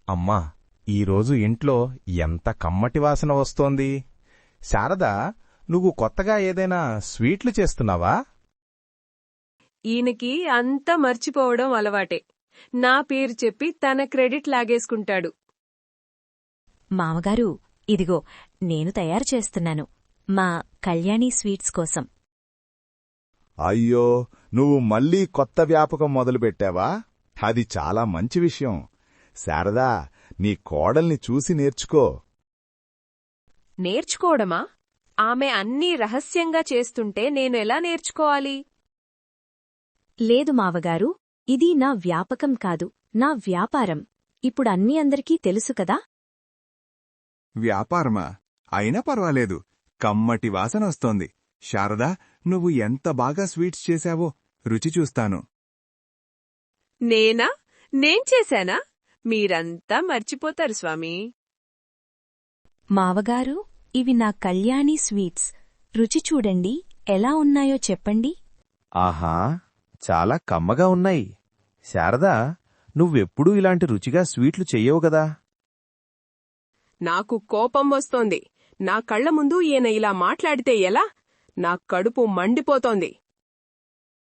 అమ్మా, ఈరోజు ఇంట్లో ఎంత కమ్మటి వాసన వస్తోంది. శారదా, నువ్వు కొత్తగా ఏదైనా స్వీట్లు చేస్తున్నావా? ఈయనకి అంతా మర్చిపోవడం అలవాటే. నా పేరు చెప్పి తన క్రెడిట్ లాగేసుకుంటాడు. మామగారు, ఇదిగో నేను తయారు చేస్తున్నాను మా కళ్యాణి స్వీట్స్ కోసం. అయ్యో, నువ్వు మళ్ళీ కొత్త వ్యాపకం మొదలుపెట్టావా? అది చాలా మంచి విషయం. శారదా, నీ కోడల్ని చూసి నేర్చుకో. నేర్చుకోవడమా? ఆమె అన్నీ రహస్యంగా చేస్తుంటే నేను ఎలా నేర్చుకోవాలి? లేదు మావగారు, ఇది నా వ్యాపకం కాదు, నా వ్యాపారం. ఇప్పుడు అన్నీ అందరికీ తెలుసు కదా. వ్యాపారమా? అయినా పర్వాలేదు, కమ్మటి వాసనొస్తోంది. శారదా, నువ్వు ఎంత బాగా స్వీట్స్ చేశావో రుచి చూస్తాను. నేనా? నేను చేశానా? మీరంతా మర్చిపోతారు స్వామీ. మావగారు, ఇవి నా కళ్యాణి స్వీట్స్. రుచి చూడండి, ఎలా ఉన్నాయో చెప్పండి. ఆహా, చాలా కమ్మగా ఉన్నాయి. శారదా, నువ్వెప్పుడూ ఇలాంటి రుచిగా స్వీట్లు చెయ్యవు గదా. నాకు కోపం వస్తోంది. నా కళ్ల ముందు ఈయన ఇలా మాట్లాడితే ఎలా? నా కడుపు మండిపోతోంది.